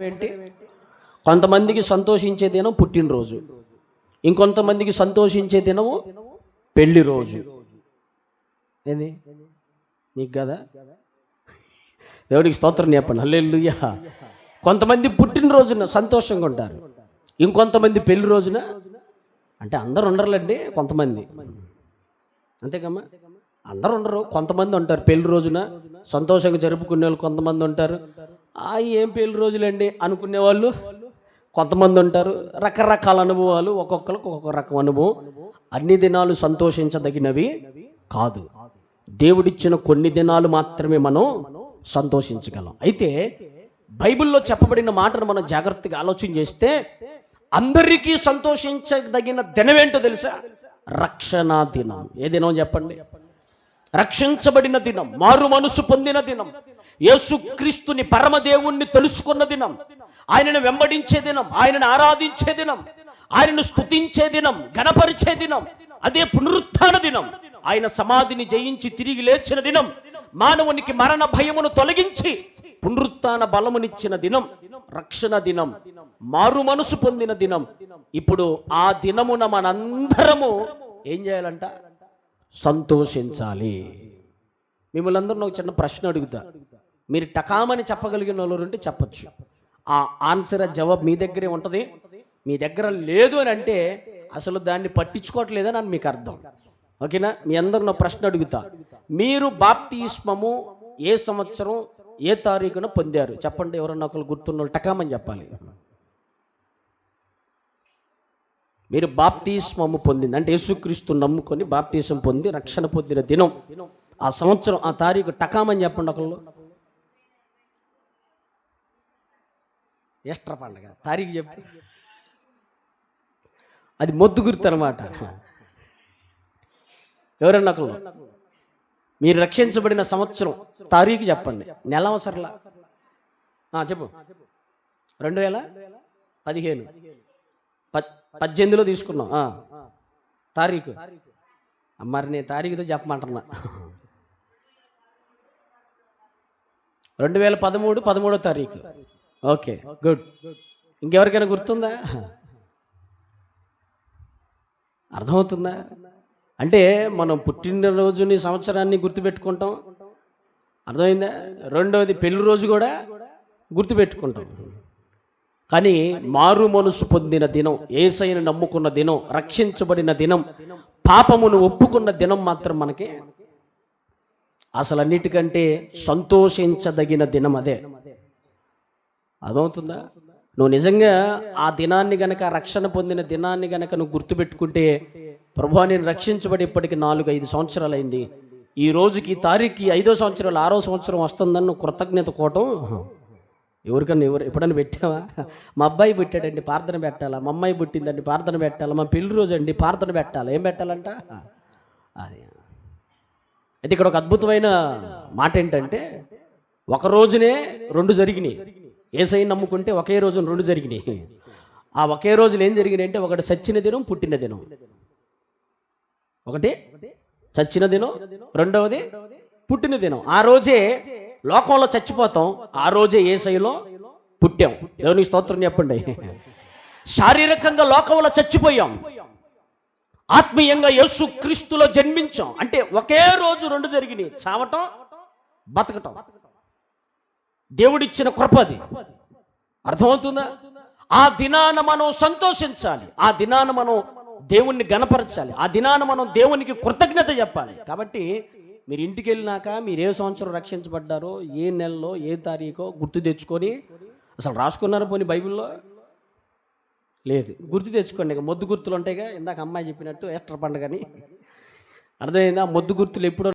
ఏంటి? కొంతమందికి సంతోషించే దినం పుట్టినరోజు, ఇంకొంతమందికి సంతోషించే దినము పెళ్లి రోజు. ఏంది నీకు కదా? దేవుడికి స్తోత్రం చెప్పండి, హల్లెలూయా. కొంతమంది పుట్టినరోజున సంతోషంగా ఉంటారు, ఇంకొంతమంది పెళ్లి రోజున, అంటే అందరు ఉండరులేండి, కొంతమంది, అంతేకమ్మా, అందరూ ఉండరు, కొంతమంది ఉంటారు. పెళ్లి రోజున సంతోషంగా జరుపుకునే వాళ్ళు కొంతమంది ఉంటారు. ఏం పెళ్లి రోజులండి అనుకునే వాళ్ళు కొంతమంది ఉంటారు. రకరకాల అనుభవాలు, ఒక్కొక్కరికి ఒక్కొక్క రకం అనుభవం. అన్ని దినాలు సంతోషించదగినవి కాదు. దేవుడిచ్చిన కొన్ని దినాలు మాత్రమే మనం సంతోషించగలం. అయితే బైబిల్లో చెప్పబడిన మాటను మనం జాగ్రత్తగా ఆలోచన చేస్తే అందరికీ సంతోషించదగిన దినం ఏంటో తెలుసా? రక్షణ దినం. ఏ దినం చెప్పండి? రక్షించబడిన దినం, మారు మనసు పొందిన దినం, యేసుక్రీస్తుని పరమదేవుణ్ణి తెలుసుకున్న దినం, ఆయనను వెంబడించే దినం, ఆయనను ఆరాధించే దినం, ఆయనను స్తుతించే దినం, గణపరిచే దినం. అదే పునరుత్థాన దినం. ఆయన సమాధిని జయించి తిరిగి లేచిన దినం, మానవునికి మరణ భయమును తొలగించి పునరుత్థాన బలమునిచ్చిన దినం, రక్షణ దినం, మారు మనసు పొందిన దినం. ఇప్పుడు ఆ దినమున మనందరము ఏం చేయాలంట? సంతోషించాలి. మిమ్మల్ని అందరూ ఒక చిన్న ప్రశ్న అడుగుతా, మీరు టకామని చెప్పగలిగిన వాళ్ళు ఉంటే చెప్పచ్చు. ఆ ఆన్సర్, జవాబు మీ దగ్గరే ఉంటుంది. మీ దగ్గర లేదు అని అంటే అసలు దాన్ని పట్టించుకోవట్లేదని అని మీకు అర్థం. ఓకేనా? మీ అందరూ నా ప్రశ్న అడుగుతా, మీరు బాప్తిస్మము ఏ సంవత్సరం ఏ తారీఖున పొందారు? చెప్పండి. ఎవరన్నా ఒకరు గుర్తున్న వాళ్ళు టకామని చెప్పాలి. మీరు బాప్తిస్మము పొందింది అంటే యేసుక్రీస్తు నమ్ముకొని బాప్తిస్మం పొంది రక్షణ పొందిన దినం, ఆ సంవత్సరం, ఆ తారీఖు టకామని చెప్పండి ఒకళ్ళు. ఎస్ట్రా పండగ తారీఖు చెప్పి, అది మొద్దు గుర్తు అనమాట. ఎవరన్నా ఒకళ్ళు మీరు రక్షించబడిన సంవత్సరం తారీఖు చెప్పండి. నెల అవసరంలా, చెప్పు. 2015 18లో తీసుకున్నాం తారీఖు. మరి నేను తారీఖుతో చెప్పమంటున్నా. 2013 13వ తారీఖు. Okay, good. ఇంకెవరికైనా గుర్తుందా? అర్థమవుతుందా? అంటే మనం పుట్టినరోజుని, సంవత్సరాన్ని గుర్తుపెట్టుకుంటాం, అర్థమైందా? రెండవది పెళ్లి రోజు కూడా గుర్తుపెట్టుకుంటాం. కానీ మారు మనసు పొందిన దినం, యేసయ్యను నమ్ముకున్న దినం, రక్షించబడిన దినం, పాపమును ఒప్పుకున్న దినం మాత్రం మనకి అసలు అన్నిటికంటే సంతోషించదగిన దినం అదే. అర్థమవుతుందా? నువ్వు నిజంగా ఆ దినాన్ని గనక, రక్షణ పొందిన దినాన్ని గనక నువ్వు గుర్తుపెట్టుకుంటే, ప్రభువా నేను రక్షించబడి ఇప్పటికి 4-5 సంవత్సరాలు అయింది, ఈ రోజుకి తారీఖుకి 5వ సంవత్సరాలు 6వ సంవత్సరం వస్తుందని నువ్వు కృతజ్ఞత కోవటం. ఎవరికన్నా ఎప్పుడైనా పెట్టావా? మా అబ్బాయి పుట్టాడండి ప్రార్థన పెట్టాలా, మా అమ్మాయి పుట్టిందండి ప్రార్థన పెట్టాలా, మా పెళ్లి రోజు అండి ప్రార్థన పెట్టాలా. ఏం పెట్టాలంట? అది. అయితే ఇక్కడ ఒక అద్భుతమైన మాట ఏంటంటే, ఒక రోజునే 2 జరిగినాయి. యేసయ్యను నమ్ముకుంటే ఒకే రోజున 2 జరిగినాయి. ఆ ఒకే రోజులు ఏం జరిగినాయి అంటే, ఒకటి చచ్చిన దినం, పుట్టిన దినం. ఒకటి చచ్చిన దినం, రెండవది పుట్టిన దినం. ఆ రోజే లోకంలో చచ్చిపోతాం, ఆ రోజే యేసయ్యలో పుట్టాం. దేవునికి స్తోత్రం చెప్పండి. శారీరకంగా లోకంలో చచ్చిపోయాం, ఆత్మీయంగా యేసుక్రీస్తులో జన్మించాం. అంటే ఒకే రోజు 2 జరిగినాయి, చావటం, బతకటం. దేవుడిచ్చిన కృప అది. అర్థమవుతుందా? ఆ దినాన మనం సంతోషించాలి, ఆ దినాన మనం దేవుణ్ణి గణపరచాలి, ఆ దినాన మనం దేవునికి కృతజ్ఞత చెప్పాలి. కాబట్టి మీరు ఇంటికి వెళ్ళినాక మీరు ఏ సంవత్సరం రక్షించబడ్డారో, ఏ నెలలో, ఏ తారీఖో గుర్తు తెచ్చుకొని, అసలు రాసుకున్నారో పోనీ బైబిల్లో? లేదు, గుర్తు తెచ్చుకోండి. ఇక మొద్దు గుర్తులు ఉంటాయిగా, ఇందాక అమ్మాయి చెప్పినట్టు ఎస్టర్ పండుగని. అర్థమైందా? మొద్దు గుర్తులు ఎప్పుడో